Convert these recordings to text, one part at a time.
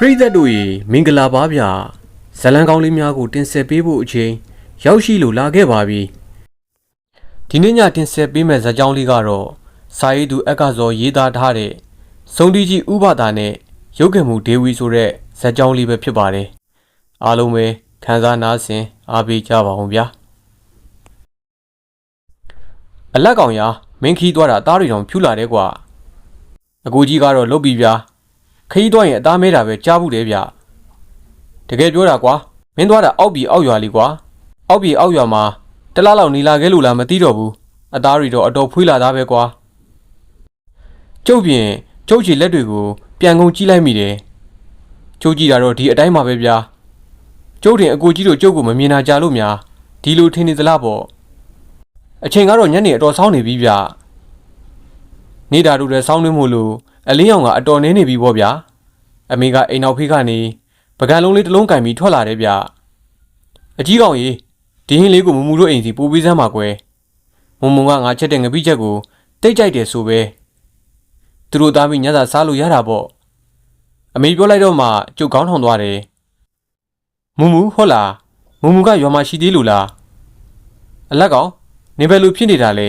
ပရိသတ်တို့ရေမင်္ဂလာပါဗျာဇလံကောင်းလေးများကိုတင်ဆက်ပေးဖို့အချိန်ရောက်ရှိလို့လာခဲ့ပါပြီဒီနေ့ညတင်ဆက်ပေးမယ့်ဇာတ်ကြောင်းလေးကတော့စာရေးသူအက္ခဇော်ရေးသားထားတဲ့စုံတီကြီးဥပဒါနဲ့ရုပ်ကံမှုဒေဝီဆိုတဲ့ဇာတ်ကြောင်းလေးပဲဖြစ်ပါတယ်အားလုံးပဲခန်းစားနားဆင်အားပေးကြပါအောင်ဗျာအလက်ကောင်ရာမင်းခီးသွားတာအသားတွေတောင်ဖြူလာတယ်ကွာအကူကြီးကတော့လုတ်ပြီးဗျာခရီးသွားရင်အသားမဲတာပဲကြားဘူးတယ်ဗျတကယ်ပြောတာကွာမင်းသွားတာအောက်ပြည်အောက်ရွာလေးကွာအောက်ပြည်အောက်ရွာမှာတလားလောက်နေလာခဲ့လို့လားမသိတော့ဘူးအသားတွေတော့အတော်ဖွေးလာသားပဲကွာကျုပ်ပြင်ကျုပ်ချီလက်တွေကိုပြန်ကုန်ကြည့်လိုက်မိတယ်ကျုပ်ကြည့်တာတော့ဒီအတိုင်းပါပဲဗျာကျုပ်တင်အကူကြီးတို့ကျုပ်ကိုမမြင်တာကြာလို့များဒီလိုထင်နေသလားပေါ့အချိန်ကတော့ညနေအတော်ဆောင်းနေပြီဗျနေတာတို့လည်းဆောင်းနေမို့လို့အလင်းရောင်ကအတော်နင်းနေပြီပေါ့ဗျာအမေကအိမ်နောက်ဖေးကနေပကံလုံးလေးတစ်လုံးကင်ပြီးထွက်လာတယ်ဗျအကြီးကောင်ကြီးဒီဟင်းလေးကိုမမူတို့အိမ်စီပို့ပေးစမ်းပါကွယ်မုံကငါချက်တဲ့ငပိချက်ကိုတိတ်ကြိုက်တယ်ဆိုပဲသူတို့သားပြီးညစာစားလို့ရတာပေါ့အမေပြောလိုက်တော့မှကျုပ်ကောင်းထောင်သွားတယ်မူဟုတ်လားမူကရွာမှာရှိသေးလို့လားအလက်ကောင်နေဘယ်လိုဖြစ်နေတာလဲ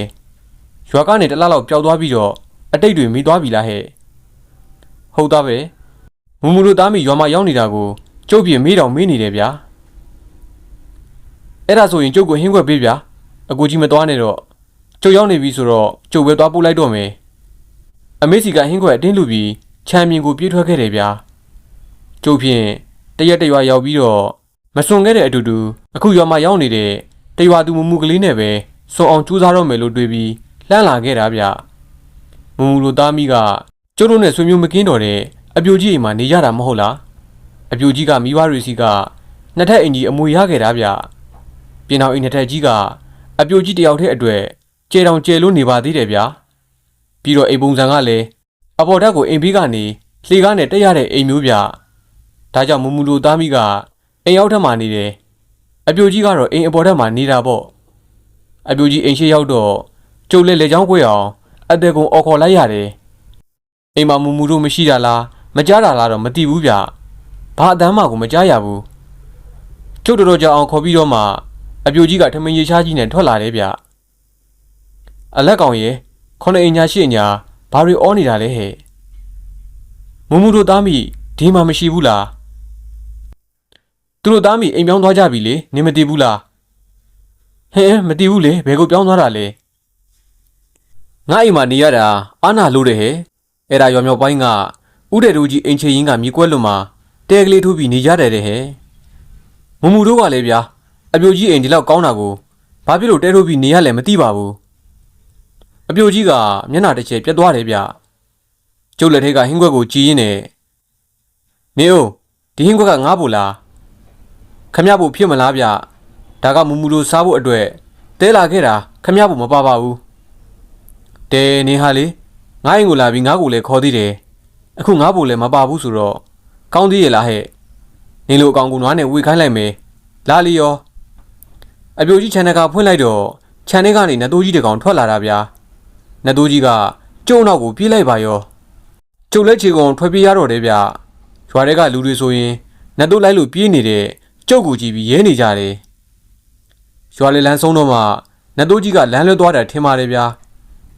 ရွာကနေတလားလောက်ပျောက်သွားပြီးတော့အတိတ်တွေမိသွားပြီလားဟဲ့ဟုတ်သားပဲမူတို့သားမိရွာမှာရောက်နေတာကိုကျုပ်ပြေမေးတော်မေးနေတယ်ဗျာအဲ့ဒါဆိုရင်ကျုပ်ကိုဟင်းခွက်ပေးဗျာအကူကြီးမသွားနဲ့တော့ကျုပ်ရောက်နေပြီဆိုတော့ကျုပ်ပဲသွားပို့လိုက်တော့မယ်အမေစီကဟင်းခွက်အတင်းလူပြီးချမ်းမြင်ကိုပြေးထွက်ခဲ့တယ်ဗျာကျုပ်ဖြင့်တရက်တရွာရောက်ပြီးတော့မစွန်ခဲ့တဲ့အတူတူအခုရွာမှာရောက်နေတဲ့တရွာသူမူကလေးနဲ့ပဲစွန်အောင်ကြိုးစားတော့မယ်လို့တွေးပြီးလှမ်းလာခဲ့တာဗျမူတို့သားမိကကျုပ်တို့နဲ့ဆွေမျိုးမကင်းတော့တဲ့အပြိုကြီးအိမ်မှာနေရတာမဟုတ်လားအပြိုကြီးကမိဘတွေစီကနှစ်ထပ်အင်ကြီးအမွေရခဲ့တာဗျပြင်အောင်အိမ်နှစ်ထပ်ကြီးကအပြိုကြီးတယောက်တည်းအတွက်ကျဲတောင်ကျဲလို့နေပါသေးတယ်ဗျာပြီးတော့အိမ်ပုံစံကလည်းအပေါ်ဓာတ်ကိုအိမ်ဘေးကနေလှေကားနဲ့တက်ရတဲ့အိမ်မျိုးဗျဒါကြောင့်မူတို့သားမိကအိမ်ရောက်ထက်မှနေတယ်အပြိုကြီးကတော့အိမ်အပေါ်ဓာတ်မှာနေတာပေါ့အပြိုကြီးအိမ်ရှိရောက်တော့ကျုပ်လည်းလေချောင်းခွေအောင်အသက်ကုန်အော်ခေါ်လိုက်ရတယ်အိမ်မှာမူတို့မရှိတာလားမကြားတာလားတော့မသိဘူးဗျဘာအတမ်းမှကိုမကြားရဘူးကျုပ်တော်ကြောင်အောင်ခေါ်ပြီးတော့မှအပြိုကြီးကထမင်းရေချားကြီးနဲ့ထွက်လာတယ်ဗျအလက်ကောင်ရဲ့ခုနှစ်အင်ညာရှစ်အင်ညာဘာတွေအောနေတာလဲဟဲ့မူတို့သားမိဒီမှာမရှိဘူးလားသူတို့သားမိအိမ်ပြောင်းသွားကြပြီလေနင်မသိဘူးလားဟဲ့မသိဘူးလေဘယ်ကိုပြောင်းသွားတာလဲငါအိမ်မှာနေရတာအာနာလို့တဲ့ဟဲ့အဲ့ဒါရွာမြောက်ပိုင်းကဥဒေတို့ကြီးအိမ်ချေရင်ကမြေကွက်လွန်မှာတဲကလေးထိုးပြီးနေကြတယ်တဲ့ဟဲ့မူတို့ကလည်းဗျာအပြိုကြီးအိမ်ဒီလောက်ကောင်းတာကိုဘာဖြစ်လို့တဲထိုးပြီးနေရလဲမသိပါဘူးအပြိုကြီးကမျက်နှာတစ်ချက်ပြတ်သွားတယ်ဗျကျုပ်လက်ထက်ကဟင်းခွက်ကိုကြည်ရင်းနဲ့နေဦးဒီဟင်းခွက်ကငားဖို့လားခမရဖို့ဖြစ်မလားဗျဒါကမူတို့စားဖို့အတွက်တဲလာခဲ့တာခမရဖို့မပါပါဘူးတဲနေဟာလေငါ့အိမ်ကိုလာပြီးငါ့ကိုလည်းခေါ်သေးတယ်အခုငါ့ဖို့လည်းမပါဘူးဆိုတော့ကောင်းသေးရဲ့လားဟဲ့နေလိုအကောင်ကိုနွားနဲ့ဝေခိုင်းလိုက်မယ်လာလီရောအပြိုကြီးခြံတကာဖွင့်လိုက်တော့ခြံထဲကနေနတ်တိုးကြီးတကောင်ထွက်လာတာဗျာနတ်တိုးကြီးကကျုံနောက်ကိုပြေးလိုက်ပါရောကျုပ်လက်ချေကောင်ထွက်ပြေးရတော့တယ်ဗျရွာထဲကလူတွေဆိုရင်နတ်တိုးလိုက်လို့ပြေးနေတဲ့ကျုပ်ကိုကြည့်ပြီးရဲနေကြတယ်ရွာလေလန်းဆုံးတော့မှနတ်တိုးကြီးကလမ်းလွဲသွားတာထင်ပါတယ်ဗျာ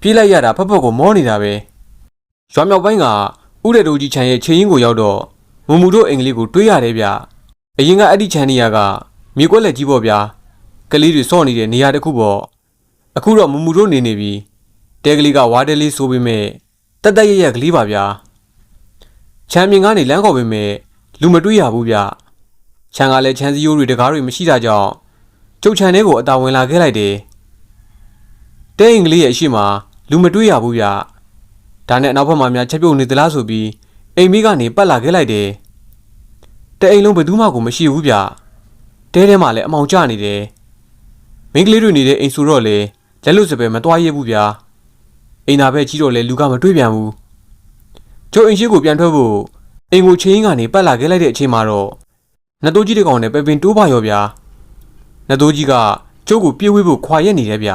ပြေးလိုက်ရတာဖက်ဖက်ကိုမောနေတာပဲရွာမြောက်ပိုင်းကဥဒေတို့ကြီးခြံရဲ့ခြေရင်းကိုရောက်တော့မူတို့အင်္ဂလိပ်ကိုတွေးရတယ်ဗျအရင်ကအဲ့ဒီခြံနေရာကမြေကွက်လက်ကြီးပေါ့ဗျာကလေးတွေစော့နေတဲ့နေရာတစ်ခုပေါ့အခုတော့မူတို့နေပြီတဲကလေးကဝါတဲလေးဆိုပေမဲ့တက်တက်ရရကလေးပါဗျာခြံမြင်ကနေလမ်းခေါ်ပေမဲ့လူမတွေးရဘူးဗျခြံကလည်းခြံစည်းရိုးတွေတကားတွေမရှိတာကြောင့်ကျုပ်ခြံထဲကိုအတာဝင်လာခဲ့လိုက်တယ်တဲအင်္ဂလိပ်ရဲ့အရှိမလူမတွေးရဘူးဗျဒါနဲ့နောက်ဘက်မှာများချက်ပြုတ်နေသလားဆိုပြီးအိမ်မိကနေပတ်လာခဲ့လိုက်တယ်တဲအိမ်လုံးဘယ်သူမှကိုမရှိဘူးဗျတဲထဲမှာလည်းအမောင်ကျနေတယ်မိန်းကလေးတွေနေတဲ့အိမ်ဆိုတော့လေလက်လွတ်စပယ်မတွားရဘူးဗျာအိမ်သာပဲကြီးတော့လေလူကမတွေးပြန်ဘူးကျုပ်အိမ်ရှိကိုပြန်ထွက်ဖို့အိမ်ကိုချင်းကနေပတ်လာခဲ့လိုက်တဲ့အချိန်မှာတော့နတ်တိုးကြီးတကောင်နဲ့ပဲပင်တိုးပါရောဗျာနတ်တိုးကြီးကကျုပ်ကိုပြေးဝေးဖို့ခွာရက်နေတယ်ဗျ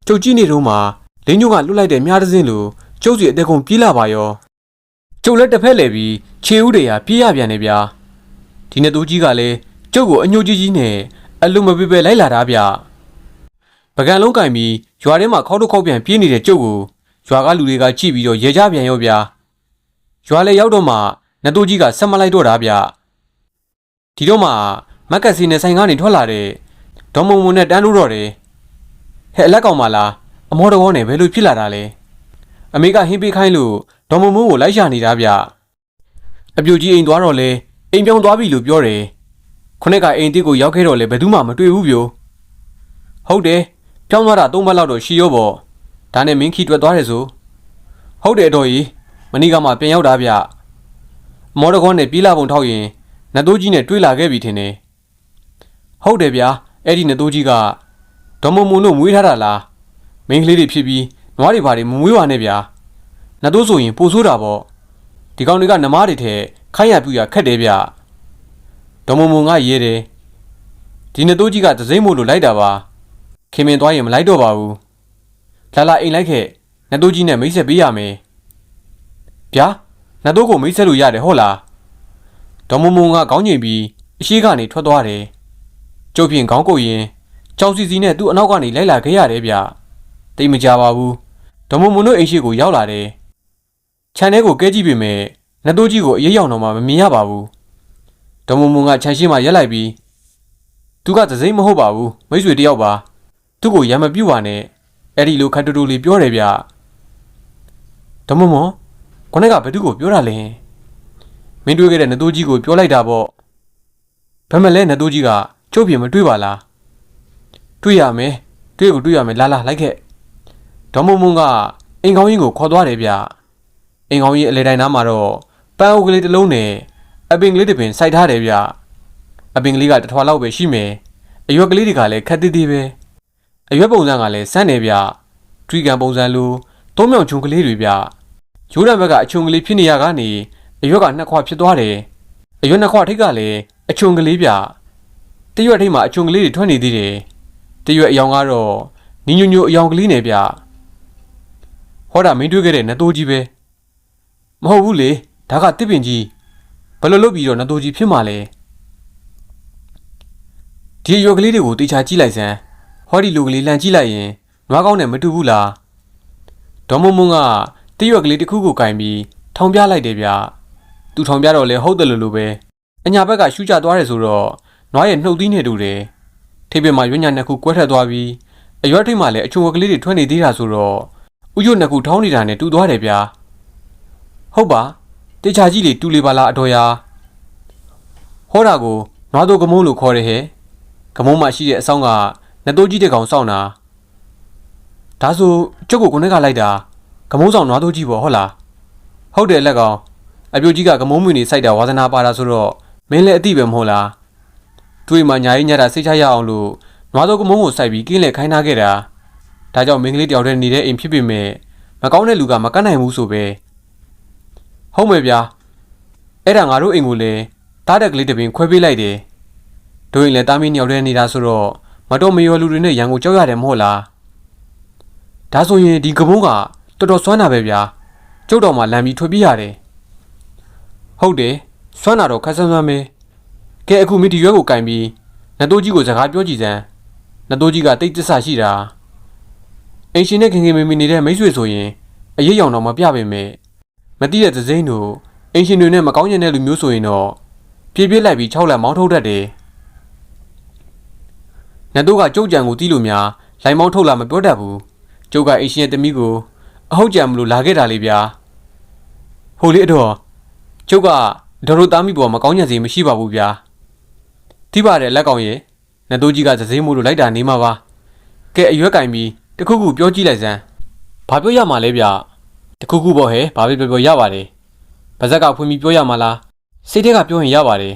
ကျုပ်ကြည့်နေတော့မှလင်းညိုကလွတ်လိုက်တဲ့မြားတစ်စင်းလိုကျုပ်စီအသက်ကုန်ပြေးလာပါရော ကျုပ်လည်းတစ်ဖက်လဲပြီးခြေဦးတွေကပြေးရပြန်နေဗျာဒီနှစ်သူကြီးကလည်းကျုပ်ကိုအညှို့ကြီးကြီးနဲ့အလုံးမပေးပဲလိုက်လာတာဗျပကံလုံးကင်ပြီးရွာထဲမှာခေါက်တော့ခေါက်ပြန်ပြေးနေတဲ့ကျုပ်ကိုရွာကလူတွေကကြည့်ပြီးတော့ရေကြပြန်ရောဗျာရွာလေရောက်တော့မှနှစ်သူကြီးကဆက်မလိုက်တော့တာဗျဒီတော့မှမက်ကစီနဲ့ဆိုင်ကနေထွက်လာတဲ့ဒေါ်မုံမုံနဲ့တန်းလို့တော့တယ်ဟဲ့အလက်ကောင်မလားအမောတော်နဲ့ဘယ်လိုဖြစ်လာတာလဲအမေကဟင်းပေးခိုင်းလို့ဒေါ်မုံမုံကိုလိုက်ရှာနေတာဗျအပြူကြီးအိမ်သွားတော့လေအိမ်ပြောင်းသွားပြီလို့ပြောတယ်ခုနကအိမ်တိကိုရောက်ခဲ့တော့လေဘယ်သူမှမတွေ့ဘူးပြိုဟုတ်တယ်ပြောင်းသွားတာ3ဘက်လောက်တော့ရှိရောပေါ့ဒါနဲ့မင်းခီတွက်သွားတယ်ဆိုဟုတ်တယ်တော်ကြီးမနေ့ကမှပြန်ရောက်တာဗျမော်တော်ကောနဲ့ပြေးလာပုံထောက်ရင်နတ်တိုးကြီးနဲ့တွေ့လာခဲ့ပြီထင်တယ်ဟုတ်တယ်ဗျာအဲ့ဒီနတ်တိုးကြီးကဒေါ်မုံမုံတို့မွေးထားတာလားမင်းကလေးတွေဖြစ်ပြီးနွားတွေဘာတွေမမွေးပါနဲ့ဗျာနတ်တိုးဆိုရင်ပိုဆိုးတာပေါ့ဒီကောင်တွေကနမားတွေထဲခိုင်းရပြူရခက်တယ်ဗျဒေါ်မုံမုံကရေးတယ်ဒီနတ်တိုးကြီးကသစိမ့်မို့လို့လိုက်တာပါခင်မင်သွားရင်မလိုက်တော့ပါဘူးလာလာအိမ်လိုက်ခဲ့နတ်တိုးကြီးနဲ့မိတ်ဆက်ပေးရမယ်ဗျာနတ်တိုးကိုမိတ်ဆက်လို့ရတယ်ဟုတ်လားဒေါ်မုံမုံကခေါင်းငိမ်ပြီးအရှိကနေထွက်သွားတယ်ကျုပ်ပြင်ခေါင်းကိုရင်ကြောင်စီစီနဲ့သူ့အနောက်ကနေလိုက်လာခဲ့ရတယ်ဗျတိတ်မကြပါဘူးဒေါ်မုံမုံတို့အိမ်ရှိကိုရောက်လာတယ်ခြံထဲကိုကဲကြည့်ပေမဲ့နတ်တိုးကြီးကိုအရေးရောက်တော့မှမမြင်ရပါဘူးဒေါ်မုံမုံကခြံရှိမှရက်လိုက်ပြီးသူကသစိမ့်မဟုတ်ပါဘူးမိတ်ဆွေတယောက်ပါသူ့ကိုရံမပြူပါနဲ့အဲ့ဒီလိုခတ်တူတူလေးပြောတယ်ဗျဒေါ်မုံမုံခေါင်းကဘယ်သူကိုပြောတာလဲမင်းတွေ့ခဲ့တဲ့နတ်တိုးကြီးကိုပြောလိုက်တာပေါ့ဘယ်မလဲနတ်တိုးကြီးကကျုပ်ပြင်မတွေ့ပါလားတွေ့ရမယ်တွေ့ကိုတွေ့ရမယ်လာလိုက်ခဲ့ဒေါ်မုံမုံကအိမ်ကောင်းကြီးကိုခေါ်သွားတယ်ဗျအိမ်ကောင်းကြီးအလေတိုင်းနားမှာတော့ပန်းအုပ်ကလေးတစ်လုံးနဲ့အပင်ကလေးတစ်ပင်စိုက်ထားတယ်ဗျအပင်ကလေးကတစ်ထွာလောက်ပဲရှိမယ်အရွက်ကလေးတွေကလည်းခက်သေးသေးပဲအရွက်ပုံစံကလည်းစမ်းနေဗျထရီကန်ပုံစံလိုသုံးမြောင်ချုံကလေးတွေဗျရိုးရံဘက်ကအချုံကလေးဖြစ်နေရကနေအရွက်ကနှစ်ခွဖြစ်သွားတယ်အရွက်နှစ်ခွထိတ်ကလည်းအချုံကလေးဗျတရွက်ထိတ်မှာအချုံကလေးတွေထွက်နေသေးတယ်တရွက်အယောင်ကတော့နီညိုညိုအယောင်ကလေးနဲ့ဗျဟောတာမင်းတွေ့ခဲ့တဲ့နတ်တိုးကြီးပဲမဟုတ်ဘူးလေဒါကတစ်ပင်ကြီးဘယ်လိုလုပ်ပြီးတော့နတ်တိုးကြီးဖြစ်မှာလဲဒီရွက်ကလေးတွေကိုတေချာကြည့်လိုက်စမ်းဟောဒီလူကလေးလှန်ကြည့်လိုက်ရင်နွားကောင်းနဲ့မတူဘူးလားဒေါ်မုံမုံကတရွက်ကလေးတစ်ခုကိုကင်ပြီးထောင်ပြလိုက်တယ်ဗျသူထောင်ပြတော့လေဟုတ်တယ်လို့ပဲအညာဘက်ကရှူးချသွားတယ်ဆိုတော့နွားရဲ့နှုတ်သီးနဲ့တူတယ်ထိပ်ပင်မှာရွညနှစ်ခုကွဲထွက်သွားပြီးအရွက်ထိပ်မှာလည်းအချုံဝက်ကလေးတွေထွက်နေသေးတာဆိုတော့ဥယျုတ်နှစ်ခုထောင်းနေတာနဲ့တူသွားတယ်ဗျဟုတ်ပါတေချာကြီးလေတူလေပါလားအတော်ရာဟောတာကိုနွားတို့ကမုံလို့ခေါ်တယ်ဟဲ့ကမုံမှာရှိတဲ့အဆောင်ကနတ်တိုးကြီးတဲ့ကောင်စောင့်တာဒါဆိုကျုပ်ကိုကိုနဲ့ကလိုက်တာကမုံဆောင်နွားတိုးကြီးပေါ့ဟုတ်လားဟုတ်တယ်လက်ကောင်အပြိုကြီးကကမုံမွေနေစိုက်တာဝါသနာပါတာဆိုတော့မင်းလည်းအသိပဲမဟုတ်လားတွေ့မှညာကြီးညတာစိတ်ချရအောင်လို့နွားတိုးကမုံကိုစိုက်ပြီးကင်းလေခိုင်းထားခဲ့တာဒါကြောင့်မင်းကလေးတယောက်တည်းနေတဲ့အိမ်ဖြစ်ပေမဲ့မကောင်းတဲ့လူကမကတ်နိုင်ဘူးဆိုပဲဟုတ်မယ်ဗျာအဲ့ဒါငါတို့အိမ်ကိုလည်းတားတက်ကလေးတစ်ပင်ခွဲပေးလိုက်တယ်တို့ရင်လည်းတားမင်းတယောက်တည်းနေတာဆိုတော့မတော်မရောလူတွေနဲ့ရန်ကိုကြောက်ရတယ်မဟုတ်လားဒါဆိုရင်ဒီကမုံကတော်တော်စွမ်းတာပဲဗျာကျုပ်တော်မှလမ်းပြီးထွက်ပြေးရတယ်ဟုတ်တယ်စွမ်းတာတော့ခက်ဆန်းဆန်းပဲကဲအခုမိဒီရွက်ကိုကင်ပြီးနတ်တိုးကြီးကိုစကားပြောကြည့်စမ်းနတ်တိုးကြီးကတိတ်တစ္ဆာရှိတာအိမ်ရှင်နဲ့ခင်ခင်မင်မင်နေတဲ့မိတ်ဆွေဆိုရင်အရေးရောင်တော့မပြပေမဲ့မတိတဲ့သစိမ့်တို့အိမ်ရှင်တွေနဲ့မကောင်းညံ့တဲ့လူမျိုးဆိုရင်တော့ပြေးပြေးလိုက်ပြီး6လက်မောင်းထုတ်တတ်တယ်နတ်တိုးကကျုပ်ကြံကိုတီးလို့များလိုင်မောင်းထုတ်လာမပြောတတ်ဘူးကျုပ်ကအိမ်ရှင်ရဲ့တမီးကိုအဟုတ်ကြံမလို့လာခဲ့တာလေဗျာဟိုလေအတော့ကျုပ်ကဒေါ်တို့သားမိပေါ်မကောင်းညံ့စေမရှိပါဘူးဗျာတိပါတယ်လက်ကောင်ရဲ့နတ်တိုးကြီးကသစိမ့်မို့လို့လိုက်တာနေမှာပါကဲအရွက်ကင်ပြီးတခုခုပြောကြည့်လိုက်စမ်းဘာပြောရမှာလဲဗျတခုခုပေါ့ဟဲ့ဘာပဲပြောရပါတယ်ဗဇက်ကဖွင့်ပြီးပြောရမှာလားစိတ်ထဲကပြောရင်ရပါတယ်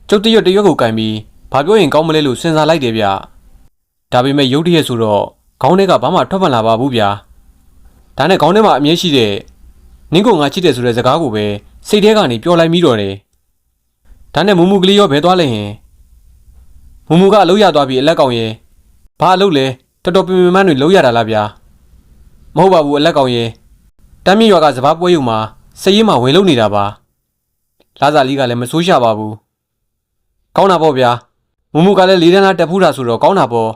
ကျုပ်တရွက်ကိုကင်ပြီးဘာပြောရင်ကောင်းမလဲလို့စဉ်းစားလိုက်တယ်ဗျဒါပေမဲ့ရုတ်တရက်ဆိုတော့ခေါင်းထဲကဘာမှထွက်မလာပါဘူးဗျာဒါနဲ့ခေါင်းထဲမှာအမြဲရှိတဲ့နင်းကိုငါချစ်တယ်ဆိုတဲ့စကားကိုပဲစိတ်ထဲကနေပြောလိုက်မိတော့တယ်ဒါနဲ့မူမူကလေးရောဘဲသွားလိုက်ရင်မူမူကအလုပ်ရသွားပြီအလက်ကောင်ရဲ့ဘာအလုပ်လဲတော်တော်ပင်ပင်မန်းတွေလုပ်ရတာလားဗျာမဟုတ်ပါဘူးအလက်ကောင်ရဲ့တမ်းမြရွာကစပားပွဲယူမှာ စည်ရင်မှဝင်လုံနေတာပါလာစာလေးကလည်းမဆိုးရှာပါဘူးကောင်းတာပေါ့ဗျာမူမူကလည်း၄တန်းလားတက်ဖူးတာဆိုတော့ကောင်းတာပေါ့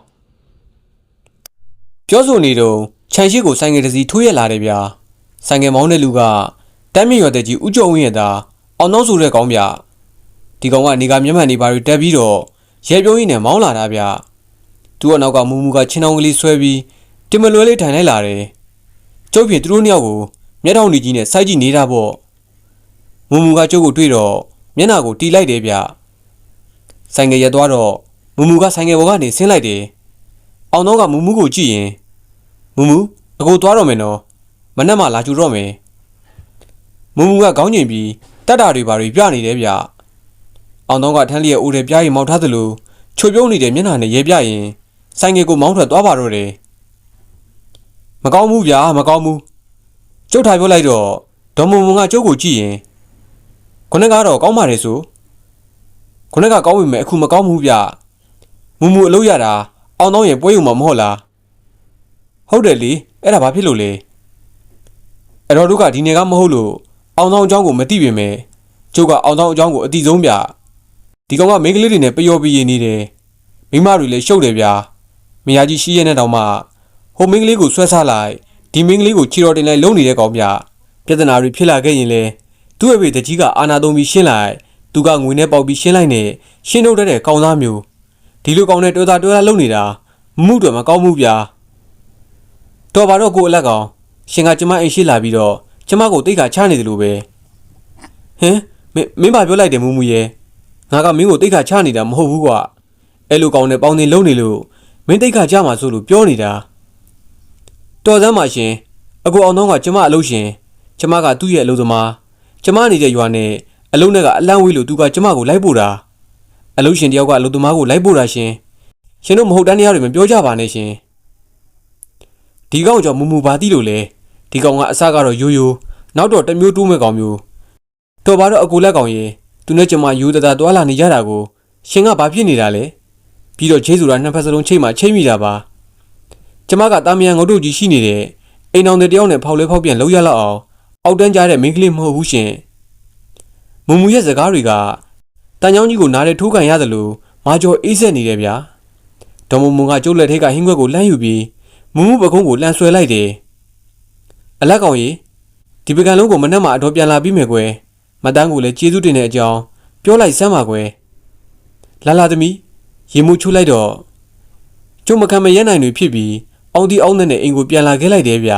ပြောဆိုနေတော့ခြံရှိကိုဆိုင်ငယ်တစ်စီးထိုးရက်လာတယ်ဗျာဆိုင်ငယ်မောင်းတဲ့လူကတမ်းမြင့်ရွယ်တဲ့ကြီးဥကြုံဝင်းရဲ့သားအောင်နှောင်းဆိုတဲ့ကောင်းဗျဒီကောင်ကနေကမျက်မှန်နေပါရီတက်ပြီးတော့ရဲပြုံးရင်းနဲ့မောင်းလာတာဗျသူ့အနောက်ကမူမူကချင်းတောင်ကလေးဆွဲပြီးတင်မလွဲလေးထိုင်လိုက်လာတယ်ကျုပ်ပြင်သူတို့နှစ်ယောက်ကိုမျက်ထောင်ကြီးနဲ့စိုက်ကြည့်နေတာပေါ့မူမူကကျုပ်ကိုတွေ့တော့မျက်နှာကိုတီးလိုက်တယ်ဗျဆိုင်ငယ်ရက်သွားတော့မူမူကဆိုင်ငယ်ပေါ်ကနေဆင်းလိုက်တယ်အောင်တော့ကမူမူကိုကြည့်ရင်မူမူအကိုသွားတော့မယ်နော်မနှက်မှလာကြူတော့မယ်မူမူကခေါင်းငိမ်ပြီးတက်တာတွေပါတွေပြနေတယ်ဗျအောင်တော့ကထန်းလျက်အိုးတယ်ပြားရီမောက်ထားသလိုချိုပြုံးနေတဲ့မျက်နှာနဲ့ရဲပြရင်ဆိုင်ငယ်ကိုမောင်းထွက်သွားပါတော့တယ်မကောင်းဘူးဗျာမကောင်းဘူးကျုပ်ထိုင်ပြောလိုက်တော့ဒေါ်မုံမုံကကျုပ်ကိုကြည့်ရင်ခုနကတော့ကောင်းပါတယ်ဆိုခုနကကောင်းပြီမဲ့အခုမကောင်းဘူးဗျမူမူအလုပ်ရတာအောင်တော့ရင်ပွဲယူမှာမဟုတ်လားဟုတ်တယ်လေအဲ့ဒါဘာဖြစ်လို့လဲအဲ့တော့တို့ကဒီနေကမဟုတ်လို့အောင်တော့အကြောင်းကိုမသိပြင်မဲ့ကျုပ်ကအောင်တော့အကြောင်းကိုအတိဆုံးဗျဒီကောင်ကမိန်းကလေးတွေနဲ့ပျော်ပြည့်နေတယ်မိမတွေလည်းရှုပ်တယ်ဗျာမယားကြီးရှိရဲနဲ့တောင်မှဟိုမိန်းကလေးကိုဆွဲဆလိုက်ဒီမိန်းကလေးကိုခြေတော်တင်လိုက်လုံနေတဲ့ကောင်ဗျပြဿနာတွေဖြစ်လာခဲ့ရင်လေသူ့အဖေတကြီးကအာနာသုံးပြီးရှင်းလိုက်သူကငွေနဲ့ပေါက်ပြီးရှင်းလိုက်နဲ့ရှင်းထုတ်တတ်တဲ့ကောင်သားမျိုးဒီလိုကောင်နဲ့တော်သားလုံနေတာမှုတွေမကောင်းဘူးဗျာတော်ပါတော့ကိုအလက်ကောင်ရှင်ကကျမအိမ်ရှိလာပြီးတော့ကျမကိုတိတ်ခါချနေတယ်လို့ပဲဟင်မင်းဘာပြောလိုက်တယ်မူမူရဲ့ငါကမင်းကိုတိတ်ခါချနေတာမဟုတ်ဘူးကွာအဲ့လိုကောင်နဲ့ပေါင်းတင်လုံနေလို့မင်းတိတ်ခါချမှာဆိုလို့ပြောနေတာတော်စမ်းပါရှင်အကိုအောင်တော့ကကျမအလုပ်ရှင်ကျမကသူ့ရဲ့အလုပ်သမားကျမနေတဲ့ရွာနဲ့အလုပ်နဲ့ကအလန့်ဝေးလို့သူကကျမကိုလိုက်ပို့တာအလုပ်ရှင်တယောက်ကအလုပ်သမားကိုလိုက်ပို့တာရှင်တို့မဟုတ်တန်းတရားတွေမပြောကြပါနဲ့ရှင်ဒီကောင်ကြောင့်မူမူဘာတိလို့လဲဒီကောင်ကအစကတော့ရိုးရိုးနောက်တော့တမျိုးတိုးမဲ့ကောင်မျိုးတော်ပါတော့အကိုလက်ကောင်ရေသူနဲ့ကျမယူတတာတွာလာနေကြတာကိုရှင်ကဘာဖြစ်နေတာလဲပြီးတော့ချေးဆိုတာနှစ်ဖက်စလုံးချိတ်မှချိတ်မိတာပါကျမကတာမယံငုတ်တို့ကြီးရှိနေတဲ့အိမ်အောင်တဲ့တယောက်နဲ့ဖောက်လဲဖောက်ပြန်လောက်ရလောက်အောင်အောက်တန်းကြတဲ့မိန်းကလေးမဟုတ်ဘူးရှင်မူမူရဲ့စကားတွေကတန်ချောင်းကြီးကိုနားရဲထိုးကန်ရတယ်လို့မာကျော်အေးဆက်နေတယ်ဗျာဒေါ်မုံမုံကကျုပ်လက်ထဲကဟင်းခွက်ကိုလှမ်းယူပြီးမူမူပကုံးကိုလှန်ဆွဲလိုက်တယ်အလက်ကောင်ကြီးဒီပကံလုံးကိုမနှက်မှအတော်ပြန်လာပြီးမယ်ကွယ်မတန်းကိုလည်းကျေးဇူးတင်တဲ့အကြောင်းပြောလိုက်စမ်းပါကွယ်လာသမီးရေမှုချိုးလိုက်တော့ကျုံမခံမရဲနိုင်တွေဖြစ်ပြီးအောင်တီအောင်နဲ့အိမ်ကိုပြန်လာခဲ့လိုက်တယ်ဗျ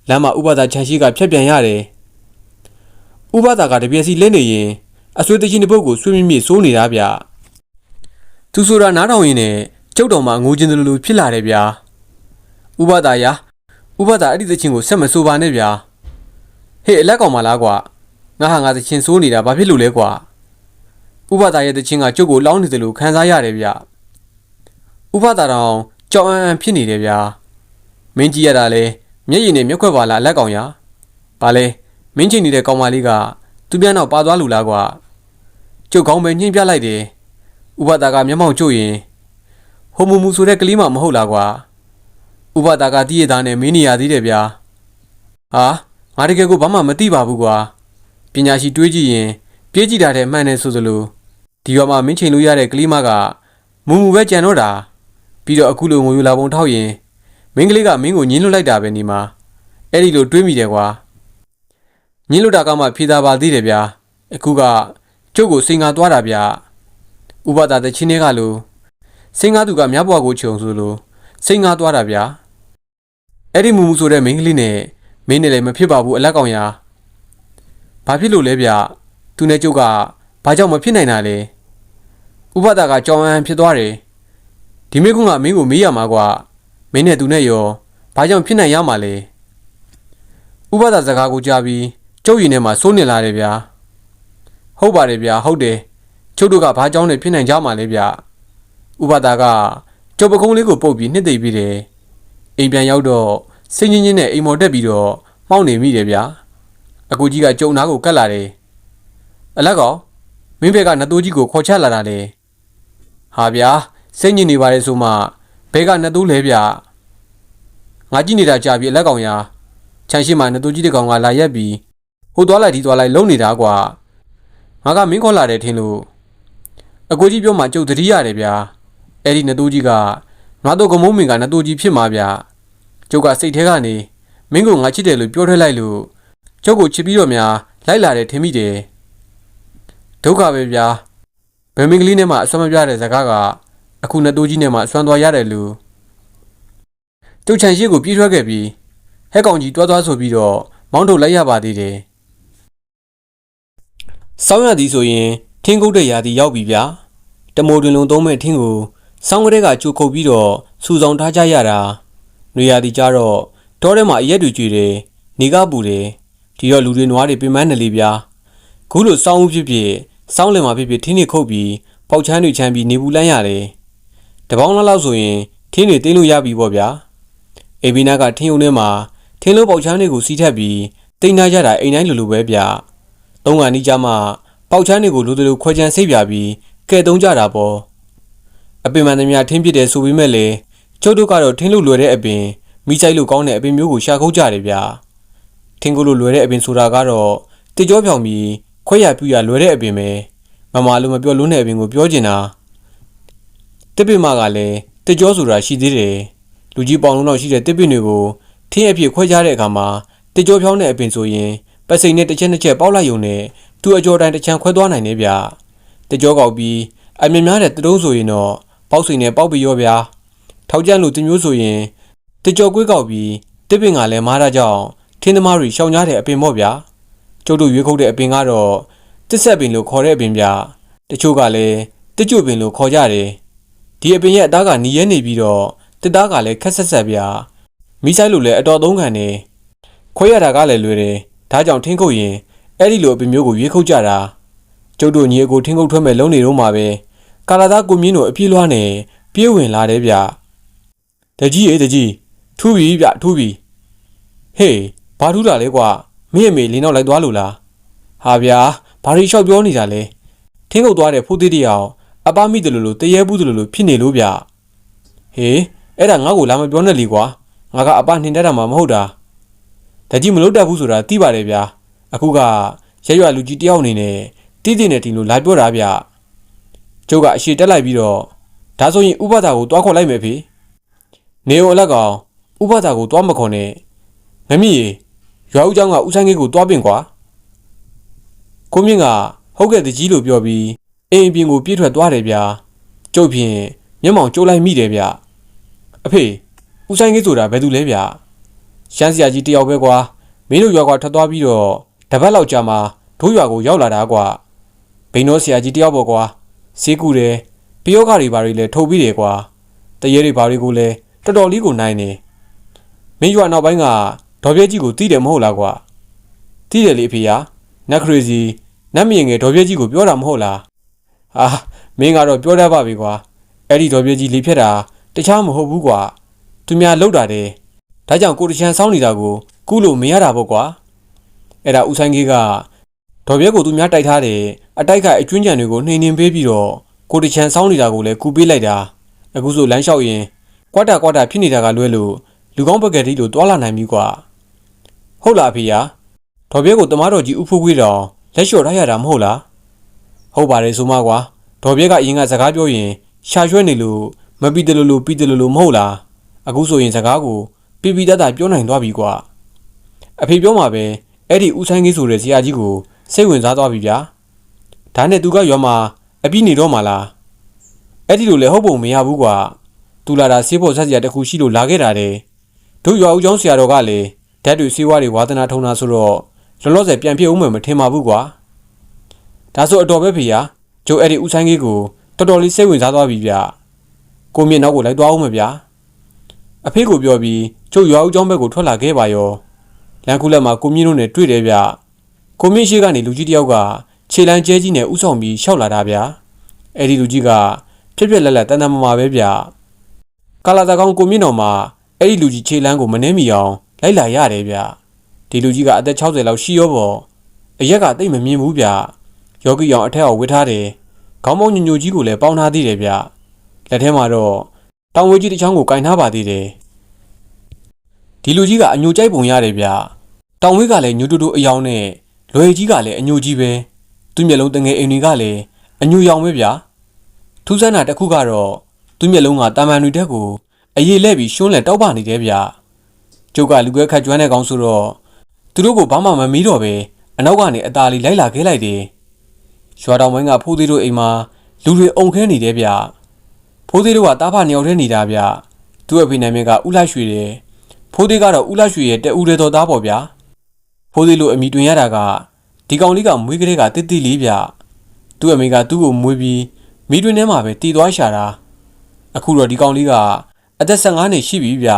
လမ်းမှာဥပဒါခြံရှိကဖြတ်ပြန်ရတယ်ဥပဒါကတပြည့်စီလဲနေရင်အဆွေတချင်းတစ်ပုတ်ကိုဆွေးမြင့်မြင့်စိုးနေတာဗျသူဆိုတာနားထောင်ရင်းနဲ့ကျုပ်တော်မှာငိုချင်းလိုဖြစ်လာတယ်ဗျာဥပဒါရာဥပဒါအဲ့ဒီတချင်းကိုဆက်မစိုးပါနဲ့ဗျာဟေးအလက်ကောင်မလားကွာငါတချင်းစိုးနေတာဘာဖြစ်လို့လဲကွာဥပဒါရဲ့တချင်းကကျုပ်ကိုလောင်းနေတယ်လို့ခံစားရတယ်ဗျဥပဒါတော်ကြောက်အံ့ဖြစ်နေတယ်ဗျာမင်းကြီးရတာလေမျက်ရည်နဲ့မျက်ခွက်ပါလားလက်ကောင်ရဘာလဲမင်းချင်းနေတဲ့ကောင်မလေးကသူပြန်တော့ပါသွားလူလားကွာကျုပ်ကောင်းပဲညှင်းပြလိုက်တယ်ဥပဒါကမျက်မှောက်ကျုပ်ရင်ဟိုမူမူဆိုတဲ့ကလေးမမဟုတ်လားကွာဥပဒါကတည်ရသားနဲ့မင်းနေရသေးတယ်ဗျာဟာငါတကယ်ကိုဘာမှမသိပါဘူးကွာပညာရှိတွေးကြည့်ရင်ပြေးကြည့်တာတဲ့မှန်တယ်ဆိုသလိုဒီရွာမှာမင်းချိန်လို့ရတဲ့ကလေးမကမူမူပဲကြံတော့တာပြီးတော့အခုလိုငိုယူလာပုံထောက်ရင်မင်းကလေးကမင်းကိုညှင်းလွတ်လိုက်တာပဲနေမှာအဲ့ဒီလိုတွေးမိတယ်ကွာညှင်းလွတ်တာကမှဖြေသာပါသေးတယ်ဗျာအခုကကျုပ်ကိုစိန်ငါသွားတာဗျာဥပဒါတချင်းတွေကလို့စိန်ငါသူကမြတ်ဘွားကိုခြုံဆိုလို့စိန်ငါသွားတာဗျာအဲ့ဒီမူမူဆိုတဲ့မင်းကလေးနဲ့မင်းနဲ့လည်းမဖြစ်ပါဘူးအလက်ကောင်ရာဘာဖြစ်လို့လဲဗျသူနဲ့ကျုပ်ကဘာကြောင့်မဖြစ်နိုင်တာလဲဥပဒါကကြောင်အံဖြစ်သွားတယ်ဒီမိကုန်းကမင်းကိုမေးရမှာကွာမင်းနဲ့သူနဲ့ရောဘာကြောင့်ဖြစ်နိုင်ရမှာလဲဥပဒါစကားကိုကြားပြီးကျုပ်ရင်ထဲမှာစိုးနေလာတယ်ဗျာဟုတ်ပါတယ်ဗျာဟုတ်တယ်ကျုပ်တို့ကဘာကြောင့်လဲဖြစ်နိုင်ကြမှာလဲဗျာဥပဒါကကျုပ်ပကုံးလေးကိုပုတ်ပြီးနှစ်သိမ့်ပြီးတယ်အိမ်ပြန်ရောက်တော့စိတ်ညစ်ညစ်နဲ့အိမ်မော်တက်ပြီးတော့မှောက်နေမိတယ်ဗျာအကူကြီးကကျုံနာကိုကတ်လာတယ်အလက်ကောင်မင်းဘက်ကနှစ်တိုးကြီးကိုခေါ်ချလာတာလေဟာဗျာစိတ်ညစ်နေပါလေဆိုမှဘဲကနှစ်တိုးလဲဗျာငါကြည့်နေတာကြာပြီအလက်ကောင်ရာခြံရှိမှနှစ်တိုးကြီးတကောင်ကလာရက်ပြီး ဟိုသွားလိုက်ဒီသွားလိုက်လုံနေတာကွာငါကမင်းခေါ်လာတယ်ထင်လို့အကိုကြီးပြောမှကျုပ်သတိရတယ်ဗျာအဲ့ဒီနှစ်တိုးကြီးကငါတို့ကမုံမင်ကနှစ်တိုးကြီးဖြစ်မှာဗျာကျုပ်ကစိတ်ထဲကနေမင်းကိုငါချစ်တယ်လို့ပြောထွက်လိုက်လို့ကျုပ်ကိုချစ်ပြီးတော့များလိုက်လာတယ်ထင်မိတယ်ဒုက္ခပဲဗျာဗမင်္ဂလိနဲ့မှအစွမ်းမပြတဲ့ဇကားကအခုနှစ်တိုးကြီးနဲ့မှအစွမ်းသွားရတယ်လို့ကျုပ်ချန်ရှိကိုပြေးထွက်ခဲ့ပြီးဟဲ့ကောင်ကြီးတွားဆိုပြီးတော့မောင်းထုတ်လိုက်ရပါသေးတယ်စောင်းရသည်ဆိုရင်ထင်းကုတ်တဲ့ရာသီရောက်ပြီဗျာတမိုးတွင်လုံးသုံးမဲ့ထင်းကိုစောင်းကလေးကကြိုခုတ်ပြီးတော့စူဆောင်ထားကြရတာနွေရာသီကြတော့တောထဲမှာအရက်တွေကျွေတယ်နေကပူတယ်ဒီတော့လူတွေနွားတွေပင်ပန်းနေလေဗျာခုလိုစောင်းဦးဖြစ်ဖြစ်စောင်းလင်မှာဖြစ်ဖြစ်ထင်းတွေခုတ်ပြီးပေါက်ချမ်းတွေချမ်းပြီးနေပူလန်းရတယ်တပေါင်းလောက်ဆိုရင်ထင်းတွေတင်းလို့ရပြီပေါ့ဗျာအေဘီနာကထင်းုံထဲမှာထင်းလုံးပေါက်ချမ်းတွေကိုစီးထပ်ပြီးတိတ်နာကြတာအိမ်တိုင်းလိုလိုပဲဗျသုံးကနီးကြမှာပေါက်ချမ်းတွေကိုလိုလိုခွဲချမ်းစိတ်ပြပြီးကဲသုံးကြတာပေါ့အပင်မှန်သမျှထင်းပြစ်တယ်ဆိုပေမဲ့လေကျုပ်တို့ကတော့ထင်းလို့လွယ်တဲ့အပင်မိဆိုင်လို့ကောင်းတဲ့အပင်မျိုးကိုရှာခုတ်ကြတယ်ဗျထင်းကိုလို့လွယ်တဲ့အပင်ဆိုတာကတော့တကြောဖြောင်ပြီးခွဲရပြူရလွယ်တဲ့အပင်ပဲမမလိုမပြောလုံးတဲ့အပင်ကိုပြောကျင်တာတစ်ပင်မကလည်းတကြောဆိုတာရှိသေးတယ်လူကြီးပေါင်လုံးတော့ရှိတဲ့တစ်ပင်တွေကိုထင်းအဖြစ်ခွဲကြတဲ့အခါမှာတကြောဖြောင်းတဲ့အပင်ဆိုရင်ပစိန်နဲ့တစ်ချက်နှစ်ချက်ပေါက်လိုက်ုံနဲ့သူ့အကြောတိုင်းတစ်ချမ်းခွဲသွားနိုင်တယ်ဗျတကြောကောက်ပြီးအမြင်များတဲ့တတုံးဆိုရင်တော့ပေါက်စိန်နဲ့ပေါက်ပြီးရောဗျာထောက်ကျန်းလို့တင်မျိုးဆိုရင်တကြောကွေးကောက်ပြီးတစ်ပင်ကလည်းမားတာကြောင့်ထင်းသမားတွေရှောင်ကြတဲ့အပင်ပေါ့ဗျာကျုပ်တို့ရွေးခုတ်တဲ့အပင်ကတော့တစ်ဆက်ပင်လို့ခေါ်တဲ့အပင်ဗျတချို့ကလည်းတစ်ကျွပင်လို့ခေါ်ကြတယ်ဒီအပင်ရဲ့အသားကနီးရဲနေပြီးတော့တစ်သားကလည်းခက်ဆက်ဆက်ဗျာမိဆိုင်လို့လည်းအတော်သုံးခံနေခွဲရတာကလည်းလွယ်တယ်ဒါကြောင့်ထင်းခုတ်ရင်အဲ့ဒီလိုအပင်မျိုးကိုရွေးခုတ်ကြတာကျုပ်တို့ညီအကိုထင်းခုတ်ထွက်မဲ့လုံးနေတော့မှာပဲကာလာသားကိုမြင့်တို့အပြေးလွှားနေပြေးဝင်လာတယ်ဗျတကြီးအေးတကြီးထူးပြီဗျထူးပြီဟေးဘာထူးတာလဲကွာမင်းအမေလင်းတော့လိုက်သွားလို့လားဟာဗျာဘာရီလျှောက်ပြောနေတာလဲထင်းခုတ်သွားတဲ့ဖိုးသေးတယောက်အပမိတယ်လို့တရေဘူးတယ်လို့ဖြစ်နေလို့ဗျဟေးအဲ့ဒါငါ့ကိုလာမပြောနဲ့လေကွာငါကအပနှင်တတ်တာမှမဟုတ်တာတကြီးမလုပ်တတ်ဘူးဆိုတာသိပါတယ်ဗျာအခုကရက်ရွာလူကြီးတယောက်အနေနဲ့တည်တည်နဲ့တင်လို့လာပြောတာဗျကျုပ်ကအရှိတက်လိုက်ပြီးတော့ဒါဆိုရင်ဥပဒါကိုတွားခေါ်လိုက်မယ်ဖေနေုံအလက်ကောင်ဥပဒါကိုတွားမခေါ်နဲ့ငမီးရွာဦးเจ้าကဦးဆိုင်ကြီးကိုတွားပင်ကွာကိုမြင့်ကဟုတ်ကဲ့တကြီးလို့ပြောပြီးအိမ်ပြင်ကိုပြေးထွက်သွားတယ်ဗျာကျုပ်ဖြင့်မျက်မှောင်ကျိုးလိုက်မိတယ်ဗျအဖေဦးဆိုင်ကြီးဆိုတာဘယ်သူလဲဗျရှမ်းစရာကြီးတယောက်ပဲကွာမင်းတို့ရွာကထွက်သွားပြီးတော့တပတ်လောက်ကြာမှတို့ရွာကိုရောက်လာတာကွာဘိန်းတော်ဆရာကြီးတယောက်ပေါ့ကွာစေးကူတယ်ပယောဂါတွေဘာတွေလဲထုတ်ပြီးတယ်ကွာတရေတွေဘာတွေကိုလဲတော်တော်လေးကိုနိုင်နေမင်းရွာနောက်ပိုင်းကဒေါ်ပြဲကြီးကိုတီးတယ်မဟုတ်လားကွာတီးတယ်လေအဖေယာနက်ခရီစီနတ်မြင်ငယ်ဒေါ်ပြဲကြီးကိုပြောတာမဟုတ်လားဟာမင်းကတော့ပြောတတ်ပါပြီကွာအဲ့ဒီဒေါ်ပြဲကြီးလေဖြတ်တာတခြားမဟုတ်ဘူးကွာသူများလှုပ်တာတယ်ဒါကြောင့်ကိုတချန်ဆောင်းနေတာကိုကုလို့မရတာပေါ့ကွာအဲ့ဒါဦးဆိုင်ကြီးကဒေါ်ပြဲကိုသူများတိုက်ထားတယ်အတိုက်ခိုက်အကျွင်းကြံတွေကိုနှိမ်နှင်းပေးပြီးတော့ကိုတချန်ဆောင်းနေတာကိုလည်းကူပေးလိုက်တာအခုဆိုလမ်းလျှောက်ရင်ကွာတာဖြစ်နေတာကလွဲလို့လူကောင်းပကက်တီလို့တွာလာနိုင်ပြီကွာဟုတ်လားဖေယာဒေါ်ပြဲကိုတမားတော်ကြီးဥဖိုးခွေးတော်လက်လျှော့ထားရတာမဟုတ်လားဟုတ်ပါတယ်ဆိုမှကွာဒေါ်ပြဲကအရင်ကစကားပြောရင်ရှာရွှဲနေလို့မပြီးတယ်လို့ပြီးတယ်လို့မဟုတ်လားအခုဆိုရင်စကားကိုပြတတ်ပြောနိုင်သွားပြီကွာအဖေပြောမှာပဲအဲ့ဒီဦးဆိုင်ကြီးဆိုတဲ့ဆရာကြီးကိုစိတ်ဝင်စားသွားပြီဗျာဒါနဲ့သူကရွာမှာအပြည့်နေတော့မှာလားအဲ့ဒီလိုလည်းဟုတ်ပုံမရဘူးကွာသူလာတာဆေးဖို့ဆက်စရာတခုရှိလို့လာခဲ့တာတဲ့တို့ရွာဦးကျောင်းဆရာတော်ကလည်းဓာတ်တွေဆေးဝါးတွေဝါသနာထုံတာဆိုတော့လောလောဆယ်ပြန်ဖြစ်ဦးမယ်မထင်ပါဘူးကွာဒါဆိုအတော်ပဲဖေယာကျုပ်အဲ့ဒီဦးဆိုင်ကြီးကိုတော်တော်လေးစိတ်ဝင်စားသွားပြီဗျကိုမြင့်နောက်ကိုလိုက်သွားဦးမယ်ဗျာအဖေကိုပြောပြီးကျုပ်ရွာဦးကျောင်းဘက်ကိုထွက်လာခဲ့ပါရောလမ်းခုလက်မှာကိုမြင့်တို့နဲ့တွေ့တယ်ဗျကိုမြင့်ရှိကနေလူကြီးတယောက်ကခြေလမ်းကျဲကြီးနဲ့ဥဆောင်ပြီးရှောက်လာတာဗျအဲ့ဒီလူကြီးကပြက်လက်လက်တန်တန်မာပဲဗျကာလာတကောင်ကိုမြင့်တော်မှာအဲ့ဒီလူကြီးခြေလမ်းကိုမနှဲမီအောင်လိုက်လာရတယ်ဗျဒီလူကြီးကအသက်60လောက်ရှိရောပေါ့အရက်ကတိတ်မမြင်ဘူးဗျယောဂီအောင်အထက်အောင်ဝစ်ထားတယ်ခေါင်းပေါင်းညိုကြီးကိုလည်းပေါင်းထားသေးတယ်ဗျလက်ထဲမှာတော့တောင်ဝေးကြီးတစ်ချောင်းကိုကင်ထားပါသေးတယ်ဒီလူကြီးကအညိုကြိုက်ပုံရတယ်ဗျတောင်ဝေးကလည်းညိုတူတူအယောင်နဲ့ လွယ်ကြီးကလည်းအညိုကြီးပဲသူ့မျက်လုံးတငယ်အိမ်တွေကလည်းအညိုရောင်ပဲဗျာထူးဆန်းတာတစ်ခုကတော့သူ့မျက်လုံးကတာမန်တွေတက်ကိုအရေးလဲပြီးရှုံးလဲတောက်ပနေတယ်ဗျာကျုပ်ကလူကွဲခတ်ကျွမ်းတဲ့ကောင်ဆိုတော့သူတို့ကိုဘာမှမမီးတော့ပဲအနောက်ကနေအသာလေးလိုက်လာခဲ့လိုက်တယ်ရွာတော်ဝင်းကဖိုးသေးတို့အိမ်မှာလူတွေအုံခဲနေတယ်ဗျဖိုးသေးတို့ကတားဖနှစ်ယောက်တည်းနေတာဗျသူ့အဖေနာမည်ကဦးလိုက်ရွှေတယ်ဖိုးသေးကတော့ဦးလိုက်ရွှေရဲ့တအူတဲ့တော်သားပေါ့ဗျာဖိုးသေးလိုအမိတွင်ရတာကဒီကောင်လေးကမွေးကလေးကတစ်တိလေးဗျသူ့အမေကသူ့ကိုမွေးပြီးမိတွင်ထဲမှာပဲတည်သွားရှာတာအခုတော့ဒီကောင်လေးကအသက်15နှစ်ရှိပြီဗျ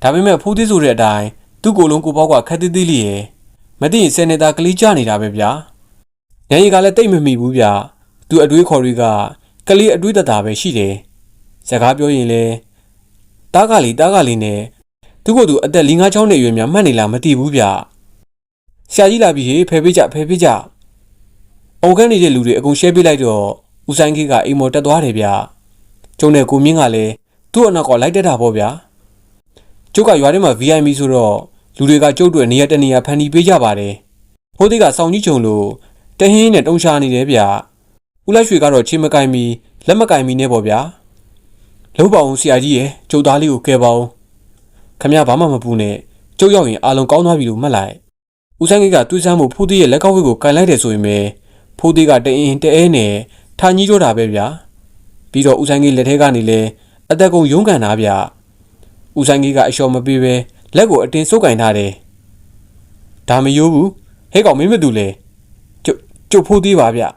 ဒါပေမဲ့ဖိုးသေးဆိုတဲ့အတိုင်းသူ့ကိုယ်လုံးကိုပေါက်ကခက်သေးသေးလေးရယ်မသိရင်10နှစ်သားကလေးကြနေတာပဲဗျာညရီကလည်းတိတ်မမိဘူးဗျသူ့အတွေးခေါ်တွေကကလေးအတွေးတတာပဲရှိတယ်စကားပြောရင်လေတားကလေးနဲ့သူ့ကိုယ်သူအသက်5-6နှစ်အရွယ်များမှတ်နေလားမသိဘူးဗျဆရာကြီးလာပြီဟေးဖယ်ပေးကြအုံခန်းနေတဲ့လူတွေအကုန်ရှဲပေးလိုက်တော့ဦးဆိုင်ကြီးကအိမ်မော်တက်သွားတယ်ဗျကျုံနဲ့ကိုမြင့်ကလည်းသူ့အနောက်ကလိုက်တက်တာပေါ့ဗျာကျုပ်ကရွာထဲမှာ VIP ဆိုတော့လူတွေကကျုပ်တို့နေရာတနေရာဖန်တီးပေးကြပါတယ်ဖိုးသေးကစောင်းကြီးချုံလို့တဟင်းနဲ့တုံရှာနေတယ်ဗျဦးလိုက်ရွှေကတော့ချင်းမကင်မီလက်မကင်မီနဲ့ပေါ့ဗျာလုံးပါအောင်ဆရာကြီးရဲ့ကျုပ်သားလေးကိုကဲပါအောင်ခမရဘာမှမပူနဲ့ကျုပ်ရောက်ရင်အားလုံးကောင်းသွားပြီလို့မှတ်လိုက်ဦးဆိုင်ကြီးကတွေးဆန်းမှုဖိုးသေးရဲ့လက်ကောက်ဝိတ်ကိုကန်လိုက်တယ်ဆိုရင်ပဲဖိုးသေးကတအင်းတအဲနဲ့ထားကြီးတော့တာပဲဗျာပြီးတော့ဦးဆိုင်ကြီးလက်ထဲကနေလဲအသက်ကုန်ရုန်းကန်တာဗျဦးဆိုင်ကြီးကအလျှော်မပေးပဲလက်ကိုအတင်းစုပ်ကင်ထားတယ်ဒါမယိုးဘူးဟဲ့ကောင်မင်းမတူလဲကျုပ်ဖိုးသေးပါဗျ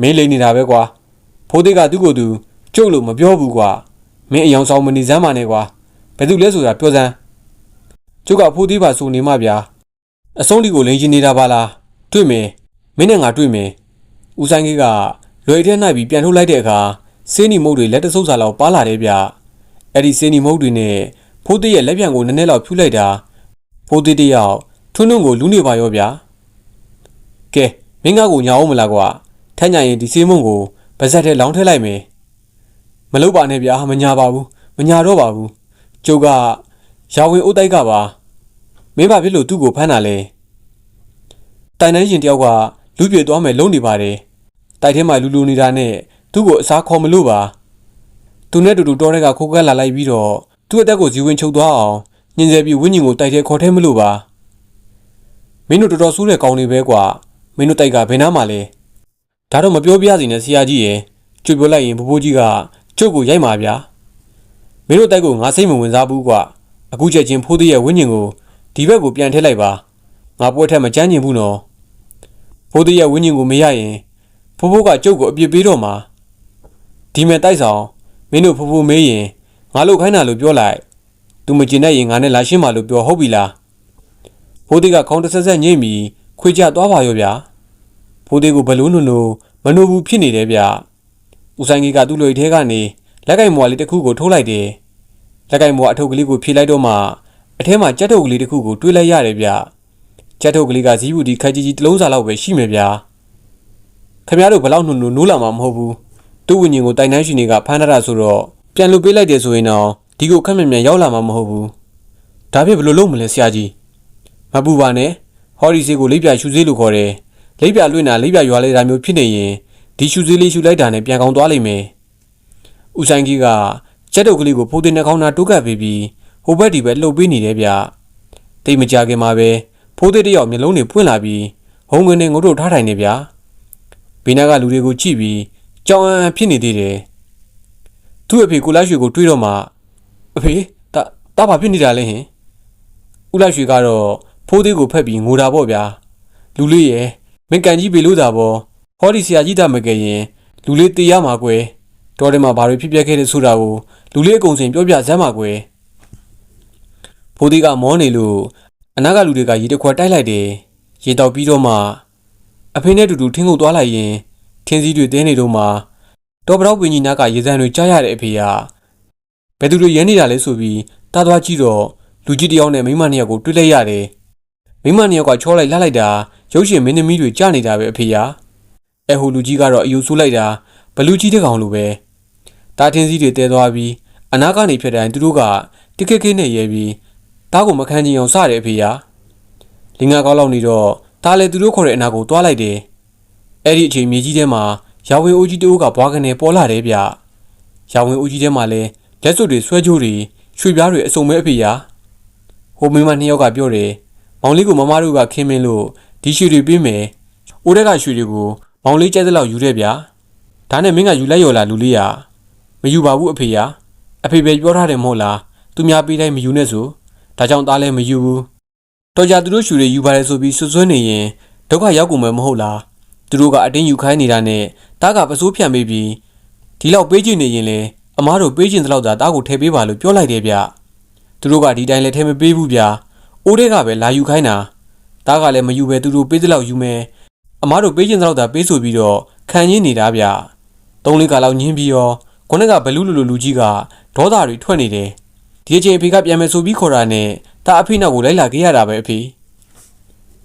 မင်းလိန်နေတာပဲကွာဖိုးသေးကသူ့ကိုယ်သူကျုပ်လို့မပြောဘူးကွာမင်းအယောင်ဆောင်မနေစမ်းပါနဲ့ကွာဘယ်သူလဲဆိုတာပြောစမ်းကျုပ်ကဖိုးသေးပါဆိုနေမှဗျာအဆုံးဒီကိုလိန်ချင်နေတာပါလားတွေ့မယ်မင်းနဲ့ငါတွေ့မယ်ဦးဆိုင်ကြီးကလွယ်ထဲနှိုက်ပြီးပြန်ထုတ်လိုက်တဲ့အခါစင်းနီမုတ်တွေလက်တဆုပ်စာလောက်ပါလာတယ်ဗျအဲ့ဒီစင်းနီမုတ်တွေနဲ့ဖိုးသေးရဲ့လက်ပြန်ကိုနည်းနည်းလောက်ဖြူလိုက်တာဖိုးသေးတယောက်ထွန်းထွန်းကိုလူးနေပါရောဗျာကဲမင်းကကိုညာအောင်မလားကွာထက်ညရင်ဒီစေးမုံကိုဗဇက်ထဲလောင်းထည့်လိုက်မယ်မလုပ်ပါနဲ့ဗျာမညာပါဘူးမညာတော့ပါဘူးကျုပ်ကရာဝင်အိုးတိုက်ကပါမင်းဘာဖြစ်လို့သူ့ကိုဖမ်းတာလဲတိုင်တန်းရင်တယောက်ကလူပြေသွားမယ်လုံနေပါတယ်တိုက်ထဲမှာလူနေတာနဲ့သူ့ကိုအစားခေါ်မလို့ပါသူနဲ့တူတူတောထဲကခိုးကက်လာလိုက်ပြီးတော့သူ့အသက်ကိုဇီဝင်ချုပ်သွားအောင်ညင်စေပြီးဝင်းညင်ကိုတိုက်ထဲခေါ်ထဲမလို့ပါမင်းတို့တော်တော်ဆိုးတဲ့ကောင်တွေပဲကွာမင်းတို့တိုက်ကဘယ်နားမှာလဲဒါတော့မပြောပြရစီနဲ့ဆရာကြီးရယ်ကြွပြောလိုက်ရင်ဘိုးကြီးကကျုပ်ကိုရိုက်မှာဗျာမင်းတို့တိုက်ကိုငါစိတ်မဝင်စားဘူးကွာအခုချက်ချင်းဖိုးသေးရဲ့ဝင်းညင်ကိုဒီဘက်ကိုပြန်ထည့်လိုက်ပါငါပွဲထက်မကြမ်းကျင်ဘူးနော်ဖိုးသေးရဲ့ဝင်းညင်ကိုမရရင်ဖိုးကကျုပ်ကိုအပြစ်ပေးတော့မှာဒီမဲ့တိုက်ဆောင်မင်းတို့ဖိုးမေးရင်ငါလို့ခိုင်းတာလို့ပြောလိုက်သူမကျင်တဲ့ရင်ငါနဲ့လာရှင်းပါလို့ပြောဟုတ်ပြီလားဖိုးသေးကခေါင်းတဆက်ဆက်ညိမ့်ပြီးခွေကြသွားပါရောဗျာဖိုးသေးကိုဘလို့နုံမနိုးဘူးဖြစ်နေတယ်ဗျဦးဆိုင်ကြီးကသူ့လွယ်ထဲကနေလက်ကင်မွာလေးတစ်ခုကိုထိုးလိုက်တယ်လက်ကင်မွာအထုပ်ကလေးကိုဖြေလိုက်တော့မှအထဲမှာကြက်ထုပ်ကလေးတစ်ခုကိုတွေးလိုက်ရတယ်ဗျကြက်ထုပ်ကလေးကဇီးဘူးဒီခက်ကြီးတစ်လုံးစာလောက်ပဲရှိမယ်ဗျာခင်ဗျားတို့ဘလောက်နိုးလာမှာမဟုတ်ဘူးသူ့ဝิญဉ်ကိုတိုင်တန်းရှင်တွေကဖမ်းထားတာဆိုတော့ပြန်လွတ်ပေးလိုက်တယ်ဆိုရင်တော့ဒီကိုခက်မြန်ရောက်လာမှာမဟုတ်ဘူးဒါဖြစ်ဘယ်လိုလုပ်မလဲဆရာကြီးမပူပါနဲ့ဟော်ဒီစီကိုလိပ်ပြရှူသေးလို့ခေါ်တယ်လိပ်ပြလွင့်တာလိပ်ပြရွာလေးတာမျိုးဖြစ်နေရင်ဒီရှူသေးလေးရှူလိုက်တာနဲ့ပြန်ကောင်းသွားလိမ့်မယ်ဦးဆိုင်ကြီးကချက်တုပ်ကလေးကိုဖိုးတဲ့နှာခေါင်းသားတိုးကပ်ပေးပြီးဟိုဘက်ဒီဘက်လှုပ်ပေးနေတယ်ဗျတိတ်မကြခင်မှာပဲဖိုးတဲ့တယောက်မျက်လုံးတွေပွင့်လာပြီးဟုံးငွေနဲ့ငုတ်တို့ထားထိုင်နေဗျဘေးနားကလူတွေကိုကြည့်ပြီးကြောင်အံဖြစ်နေသေးတယ်သူ့အဖေကိုလိုက်ရွှေကိုတွေးတော့မှအဖေတာဘာဖြစ်နေတာလဲဟင်ဦးလိုက်ရွှေကတော့ဖိုးသေးကိုဖက်ပြီးငိုတာပေါ့ဗျာလူလေးရဲ့မင်းကန်ကြီးပေလို့တာပေါ့ဟောဒီဆရာကြီးတာမကယ်ရင်လူလေးတေးရမှာကွယ်တော်တယ်မှာဘာတွေဖြစ်ပျက်ခဲ့တဲ့ဆိုတာကိုလူလေးအကုန်စင်ပြောပြစမ်းပါကွယ်ဖိုးသေးကမောနေလို့အနားကလူတွေကရေတခွက်တိုက်လိုက်တယ်ရေတောက်ပြီးတော့မှအဖေနဲ့တူတူထင်းကုန်သွားလိုက်ရင်ထင်းစည်းတွေတင်းနေတော့မှတော်ပတော့ပင်ကြီးနားကရေစံတွေကြားရတဲ့အဖေကဘယ်သူတွေရဲနေတာလဲဆိုပြီးတားသွားကြည့်တော့လူကြီးတယောက်နဲ့မိန်းမနှစ်ယောက်ကိုတွေ့လိုက်ရတယ်မိန်းမနှစ်ယောက်ကချောလိုက်လှလိုက်တာရုပ်ရှင်မင်းသမီးတွေကြားနေတာပဲအဖေကဟိုလူကြီးကတော့အယူဆိုးလိုက်တာဘလူကြီးတဲ့ကောင်လိုပဲတားထင်းစည်းတွေတဲသွားပြီးအနားကနေဖြတ်တိုင်းသူတို့ကတခက်ခဲနဲ့ရဲပြီးတားကိုမခံချင်အောင်စတယ်အဖေကလင်္ကာကောက်လောက်နေတော့ ဒါလည်းသူတို့ခေါ်တဲ့အနာကိုတွားလိုက်တယ်အဲ့ဒီအချိန်မြေကြီးထဲမှာရောင်ဝင်ဦးကြီးတဦးကဘွားကနေပေါ်လာတယ်ဗျရောင်ဝင်ဦးကြီးထဲမှာလည်းလက်စွပ်တွေဆွဲကြိုးတွေရွှေပြားတွေအစုံမဲ့အဖေရဟိုမိမနှစ်ယောက်ကပြောတယ်မောင်လေးကိုမမတို့ကခင်းမင်းလို့ဒီရွှေတွေပေးမယ်အိုးတက်ကရွှေတွေကိုမောင်လေးကြိုက်တဲ့လောက်ယူတဲ့ဗျဒါနဲ့မင်းကယူလိုက်ရော်လားလူလေးရမယူပါဘူးအဖေရအဖေပဲပြောထားတယ်မဟုတ်လားသူများပေးတိုင်းမယူနဲ့ဆိုဒါကြောင့်သားလည်းမယူဘူးတော်ကြသူတို့ရွှေတွေယူပါတယ်ဆိုပြီးဆွဆွနေရင်ဒုက္ခရောက်ကုန်မယ်မဟုတ်လားသူတို့ကအတင်းယူခိုင်းနေတာနဲ့တားကပစိုးဖြန့်ပေးပြီးဒီလောက်ပေးချင်နေရင်လေအမားတို့ပေးချင်တဲ့လောက်သာတားကိုထည့်ပေးပါလို့ပြောလိုက်တယ်ဗျသူတို့ကဒီတိုင်းလည်းထဲမပေးဘူးဗျအိုးတွေကပဲလာယူခိုင်းတာတားကလည်းမယူပဲသူတို့ပေးတဲ့လောက်ယူမယ်အမားတို့ပေးချင်တဲ့လောက်သာပေးဆိုပြီးတော့ခံရင်းနေတာဗျ3-4ကလောက်ညင်းပြီးရောခုနကဘလူးလူကြီးကဒေါသတွေထွက်နေတယ်ဒီအချိန်အဖေကပြန်မယ်ဆိုပြီးခေါ်တာနဲ့တားအဖေနောက်ကိုလိုက်လာခဲ့ရတာပဲ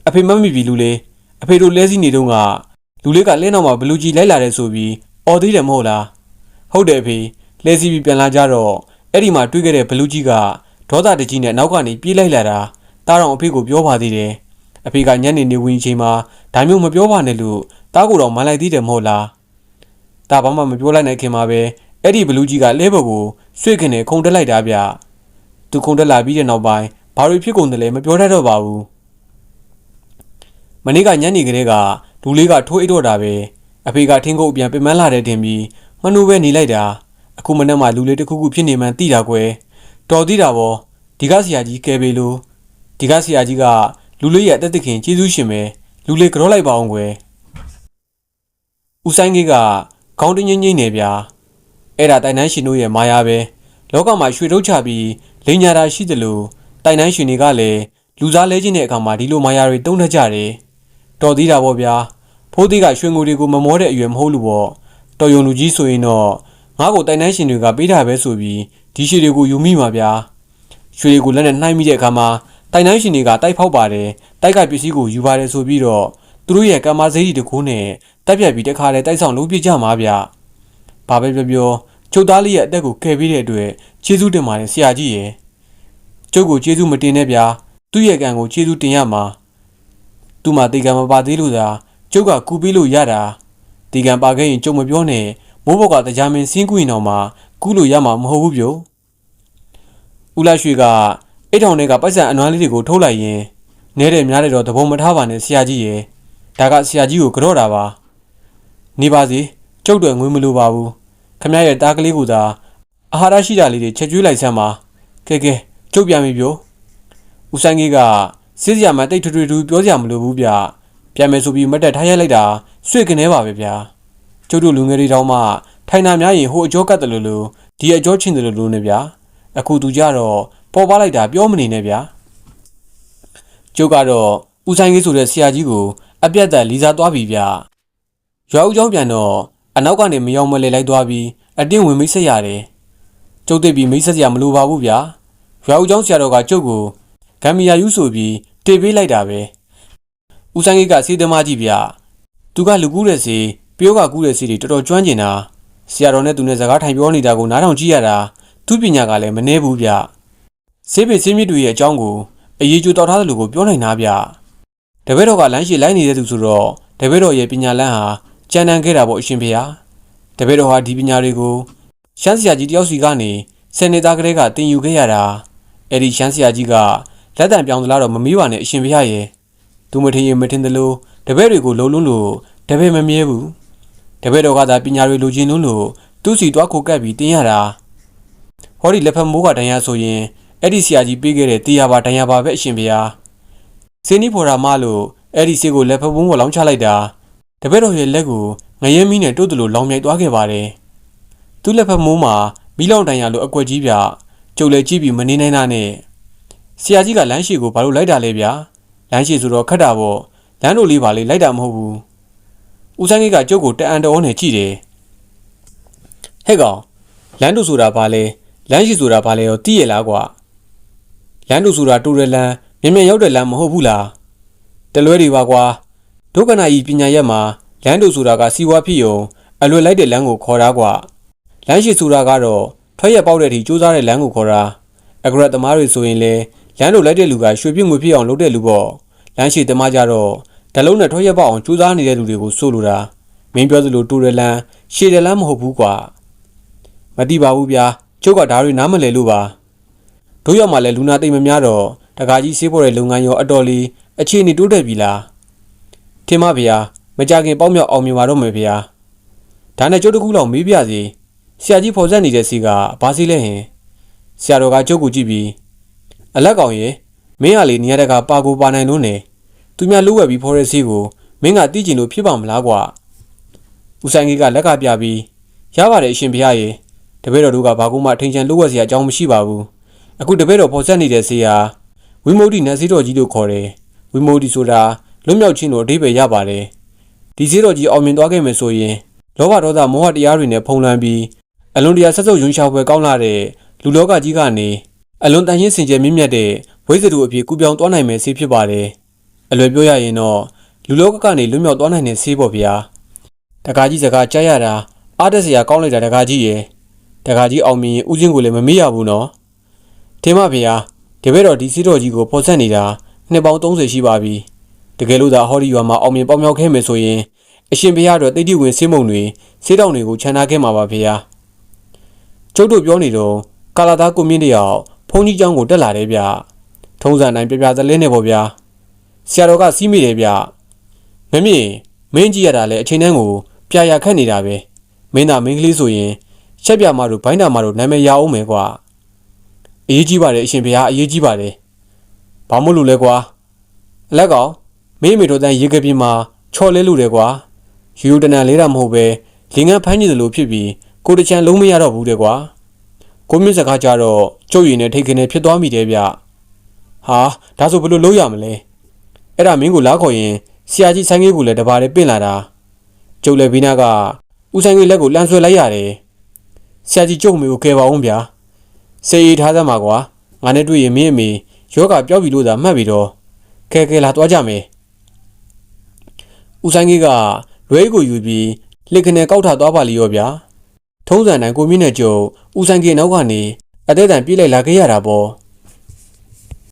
အဖေမမိပြီလူလေးအဖေတို့လဲစီနေတုန်းကလူလေးကလင်းနောက်မှာဘလူးကြီးလိုက်လာတယ်ဆိုပြီးအော်သေးတယ်မဟုတ်လားဟုတ်တယ်အဖေလဲစီပြီးပြန်လာကြတော့အဲ့ဒီမှာတွေ့ခဲ့တဲ့ဘလူးကြီးကဒေါသတကြီးနဲ့နောက်ကနေပြေးလိုက်လာတာတားတော်အဖေကိုပြောပါသေးတယ်အဖေကညနေနေဝင်အချိန်မှာဒါမျိုးမပြောပါနဲ့လို့တားကိုတော့မလိုက်သေးတယ်မဟုတ်လားတားဘာမှမပြောလိုက်နိုင်ခင်မှာပဲအဲ့ဒီဘလူးကြီးကလဲဘော်ကိုဆွေ့ခင်နဲ့ခုန်တက်လိုက်တာဗျသူခုန်တက်လာပြီးတဲ့နောက်ပိုင်းဘာတွေဖြစ်ကုန်တယ်လဲမပြောတတ်တော့ပါဘူးမနေ့ကညနေကလေးကလူလေးကထိုးအိတ်တော့တာပဲအဖေကထင်းကုတ်ပြန်ပင်မလာတဲ့တင်ပြီးမနှိုးပဲနေလိုက်တာအခုမနေ့မှလူလေးတစ်ခုခုဖြစ်နေမှန်းသိတာကွယ်တော်သေးတာပေါ့ဒီကဆရာကြီးကဲပေလို့ဒီကဆရာကြီးကလူလေးရဲ့အသက်သခင်ကျေးဇူးရှင်ပဲလူလေးကြောလိုက်ပါအောင်ကွယ်ဦးဆိုင်ကြီးကခေါင်းတင်းငိမ့်ငိမ့်နေဗျာအဲ့ဒါတိုင်တန်းရှင်တို့ရဲ့မာယာပဲလောကမှာရွှေထုတ်ချပြီးလိန်ညာတာရှိတယ်လို့တိုင်တန်းရှင်တွေကလည်းလူစားလဲခြင်းတဲ့အခါမှာဒီလိုမာယာတွေတုံးထကြတယ်တော်သေးတာပေါ့ဗျာဖိုးသေးကရွှေငွေတွေကိုမမောတဲ့အရွယ်မဟုတ်လို့ပေါ့တော်ယုံလူကြီးဆိုရင်တော့ငါ့ကိုတိုင်တန်းရှင်တွေကပေးတာပဲဆိုပြီးဒီရွှေတွေကိုယူမိမှာဗျာရွှေတွေကိုလက်နဲ့နှိုင်းမိတဲ့အခါမှာတိုင်တန်းရှင်တွေကတိုက်ဖောက်ပါတယ်တိုက်ကပစ္စည်းကိုယူပါတယ်ဆိုပြီးတော့သူတို့ရဲ့ကမ္မစေးတီတကူနဲ့တက်ပြတ်ပြီးတခါလဲတိုက်ဆောင်လုံးပြကြမှာဗျဘာပဲပြောကျုပ်သားလေးရဲ့အသက်ကိုကယ်ပေးတဲ့အတွက်ကျေးဇူးတင်ပါတယ်ဆရာကြီးရဲ့ကျုပ်ကိုကျေးဇူးမတင်နဲ့ဗျာသူ့ရဲ့ကံကိုကျေးဇူးတင်ရမှာသူ့မှာတေကံမပါသေးလို့သာကျုပ်ကကူပေးလို့ရတာတေကံပါခဲ့ရင်ကျုပ်မပြောနဲ့မိုးဘောကတရားမင်းစင်းကူရင်တော့မှကူးလို့ရမှာမဟုတ်ဘူးပြိုဦးလာရွှေကအိတ်ထောင်တွေကပိုက်ဆံအနွမ်းလေးတွေကိုထုတ်လိုက်ရင်နဲတယ်များတယ်တော့သဘုံမထားပါနဲ့ဆရာကြီးရဲ့ဒါကဆရာကြီးကိုကြော့တာပါနေပါစေကျုပ်တို့ငွေမလိုပါဘူးခမရရဲ့တားကလေးကသာအာဟာရရှိတာလေးတွေချက်ကျွေးလိုက်စမ်းပါကဲကျုပ်ပြန်ပြီပြိုဦးဆိုင်ကြီးကစစ်စရာမှတိတ်ထွေထူပြောစရာမလိုဘူးဗျပြန်မယ်ဆိုပြီးမတ်တက်ထားရိုက်လိုက်တာဆွေကနေပါပဲဗျာကျုပ်တို့လူငယ်တွေတောင်မှထိုင်နာများရင်ဟိုအကျော်ကတ်တယ်လို့ဒီအကျော်ချင်းတယ်လို့နဲ့ဗျာအခုသူကြတော့ပေါ်ပါလိုက်တာပြောမနေနဲ့ဗျာကျုပ်ကတော့ဦးဆိုင်ကြီးဆိုတဲ့ဆရာကြီးကိုအပြတ်သက်လီစားသွားပြီဗျရွာဦးကျောင်းပြန်တော့အနောက်ကနေမယောင်မလဲလိုက်သွားပြီးအတင်းဝင်မိတ်ဆက်ရတယ်ကျုပ်သိပြီးမိတ်ဆက်စရာမလိုပါဘူးဗျာရွာဦးကျောင်းဆရာတော်ကကျုပ်ကိုဂမ်ဘီယာယူဆိုပြီးတေးပေးလိုက်တာပဲဦးဆိုင်ကြီးကစေးသမားကြီးဗျသူကလူကူးတဲ့စီပြောကကူးတဲ့စီတွေတော်တော်ကျွမ်းကျင်တာဆရာတော်နဲ့သူနဲ့စကားထိုင်ပြောနေတာကိုနားထောင်ကြည့်ရတာသူပညာကလည်းမနှဲဘူးဗျဆေးပေဆေးမြစ်တွေရဲ့အကြောင်းကိုအရေးကျိုးတောက်ထားတဲ့လူကိုပြောနိုင်တာဗျတပည့်တော်ကလမ်းရှိလိုက်နေတဲ့သူဆိုတော့တပည့်တော်ရဲ့ပညာလန်းဟာကြံတန်းခဲ့တာပေါ့အရှင်ဖေဟာတပည့်တော်ဟာဒီပညာတွေကိုရှမ်းဆရာကြီးတယောက်စီကနေဆယ်နှစ်သားကလေးကတင်ယူခဲ့ရတာအဲ့ဒီရှမ်းဆရာကြီးကလက်တံပြောင်းသလားတော့မမေးပါနဲ့အရှင်ဖေရဲ့သူမထင်ရင်မထင်သလိုတပည့်တွေကိုလုံးလုံးလို့တပည့်မမြဲဘူးတပည့်တော်ကသာပညာတွေလိုချင်လို့သူ့စီတွားခိုကပ်ပြီးတင်ရတာဟောဒီလက်ဖက်မိုးကတန်ရဆိုရင်အဲ့ဒီဆရာကြီးပေးခဲ့တဲ့တရားပါတန်ရပါပဲအရှင်ဖေဟာစင်းနီဖော်ရာမလို့အဲ့ဒီစီကိုလက်ဖက်ဘုံကိုလောင်းချလိုက်တာတပည့်တော်ရဲ့လက်ကိုငရဲမီးနဲ့တို့တလို့လောင်မြိုက်သွားခဲ့ပါတယ်သူ့လက်ဖက်မိုးမှာမီးလောင်တန်ရလို့အကွက်ကြီးပြကျုပ်လည်းကြည့်ပြီးမနေနိုင်တာနဲ့ဆရာကြီးကလမ်းရှိကိုဘာလို့လိုက်တာလဲဗျာလမ်းရှိဆိုတော့ခက်တာပေါ့လမ်းတို့လေးပါလေလိုက်တာမဟုတ်ဘူးဦးဆိုင်ကြီးကကျုပ်ကိုတအံတော်နဲ့ကြည့်တယ်ဟဲ့ကောင်လမ်းတို့ဆိုတာဘာလဲလမ်းရှိဆိုတာဘာလဲရောသိရလားကွာလမ်းတို့ဆိုတာတူရလန်းမြင်မြင်ရောက်တဲ့လမ်းမဟုတ်ဘူးလားတလွဲတွေပါကွာဒုက္ခနာဤပညာရက်မှာလမ်းတို့ဆိုတာကစီဝါဖြစ်ုံအလွယ်လိုက်တဲ့လမ်းကိုခေါ်တာကွာလမ်းရှိဆိုတာကတော့ထွက်ရက်ပေါက်တဲ့အထိစူးစမ်းတဲ့လမ်းကိုခေါ်တာအကရက်သမားတွေဆိုရင်လေလမ်းတို့လိုက်တဲ့လူကရွှေပြည့်ငွေဖြစ်အောင်လုပ်တဲ့လူပေါ့လမ်းရှိသမားကြတော့ ဓာတ်လုံးနဲ့ထွက်ရက်ပေါအောင်ကြိုးစားနေတဲ့လူတွေကိုဆိုလိုတာမင်းပြောသလိုတူရလန်ရှည်တယ်လန်းမဟုတ်ဘူးကွာမသိပါဘူးဗျာကျုပ်ကဒါတွေနားမလည်လို့ပါတို့ရောက်မှလည်းလူနာသိမ့်မများတော့တကာကြီးဆေးပေါ်တဲ့လုပ်ငန်းရောအတော်လေးအခြေအနေတိုးတက်ပြီလားထင်ပါဗျာမကြခင်ပေါက်မြောက်အောင်မြင်ပါတော့မယ်ဗျာဒါနဲ့ကျုပ်တကူလောက်မေးပြစီဆရာကြီးဖော်ဆက်နေတဲ့စီကဘာစီလဲဟင်ဆရာတော်ကကျုပ်ကိုကြည့်ပြီးအလက်ကောင်ရေမင်းကလေနေရာတကာပါကိုပါနိုင်လို့နေသူများလှုပ်ဝက်ပြီးဖော်တဲ့စီကိုမင်းကသိကျင်လို့ဖြစ်ပါမလားကွာဦးဆိုင်ကြီးကလက်ကပြပြီးရပါတယ်အရှင်ဘုရားရေတပည့်တော်တို့ကဘာကူမှထိန်ချန်လှုပ်ဝက်စရာအကြောင်းမရှိပါဘူးအခုတပည့်တော်ဖော်ဆက်နေတဲ့စီဟာဝိမု ക്തി နတ်စည်းတော်ကြီးတို့ခေါ်တယ်ဝိမု ക്തി ဆိုတာလွတ်မြောက်ခြင်းတို့အဓိပ္ပာယ်ရပါတယ်ဒီစည်းတော်ကြီးအောင်မြင်သွားခဲ့မယ်ဆိုရင်လောဘဒေါသမောဟတရားတွေနဲ့ဖုံးလွှမ်းပြီးအလွန်တရာဆက်စုပ်ယွန်းရှာဖွယ်ကောင်းလာတဲ့လူလောကကြီးကနေအလွန်တန်ရှင်းစင်ကြယ်မြင့်မြတ်တဲ့ဝိဇ္ဇတူအဖြစ်ကူပြောင်းသွားနိုင်မယ်ဆေးဖြစ်ပါတယ်အလွယ်ပြောရရင်တော့လူလောကကနေလွတ်မြောက်သွားနိုင်တဲ့ဆေးပေါ့ဗျာတကားကြီးစကားကြားရတာအားတက်စရာကောင်းလိုက်တာတကားကြီးရဲ့တကားကြီးအောင်မြင်ဦးစင်းကိုလည်းမမေ့ရဘူးနော်ထင်ပါဗျာတပည့်တော်ဒီစည်းတော်ကြီးကိုဖော်ဆက်နေတာနှစ်ပေါင်း30ရှိပါပြီတကယ်လို့သာဟောဒီရွာမှာအောင်မြင်ပေါက်မြောက်ခဲ့မယ်ဆိုရင်အရှင်ဘုရားတော်တိတ်တိဝင်ဆေးမုံတွေဆေးတောင်တွေကိုခြံထားခဲ့မှာပါဗျာကျုပ်တို့ပြောနေတော့ကာလာသားကိုမြင့်တယောက်ဖုန်းကြီးเจ้าကိုတက်လာတယ်ဗျထုံးစံတိုင်းပြပြသလဲနေပေါ့ဗျာဆရာတော်ကစီးမိတယ်ဗျမမြင့်မင်းကြီးရတာလဲအချိန်တန်းကိုပြာရခတ်နေတာပဲမင်းသားမင်းကလေးဆိုရင်ချက်ပြမတို့ဘိုင်းနာမတို့နာမည်ရအောင်မယ်ကွာအရေးကြီးပါတယ်အရှင်ဘုရားအရေးကြီးပါတယ်ဘာမို့လို့လဲကွာအလက်ကောင်မင်းမေတော်တန်းရေကပြင်းမှာချော်လဲလို့တယ်ကွာယူတနန်လေးတာမဟုတ်ပဲလင်ငန်းဖမ်းနေသလိုဖြစ်ပြီးကိုတချန်လုံးမရတော့ဘူးတဲ့ကွာကိုမြင့်စကားကြတော့ကျုပ်ရည်နဲ့ထိတ်ခနဲ့ဖြစ်သွားမိတယ်ဗျဟာဒါဆိုဘယ်လိုလုပ်ရမလဲအဲ့ဒါမင်းကိုလားခေါ်ရင်ဆရာကြီးဆိုင်ကြီးကိုလည်းတပါးလေးပင့်လာတာကျုပ်လည်းဘီနာကဦးဆိုင်ကြီးလက်ကိုလှမ်းဆွဲလိုက်ရတယ်ဆရာကြီးကျုပ်မေကိုကယ်ပါအောင်ဗျာစေးထားသမှာကွာငါနဲ့တွေ့ရင်မင်းအမေယောဂပြောက်ပြီလို့သာမှတ်ပြီးတော့ကဲလာသွားကြမယ်ဦးဆိုင်ကြီးကလွဲကိုယူပြီးလက်ခနဲ့ကောက်ထသွားပါလိရောဗျာထုံးစံတိုင်းကိုမြင့်နဲ့ကျုပ်ဦးဆိုင်ကြီးနောက်ကနေအသေးတန်ပြေးလိုက်လာခဲ့ရတာပေါ့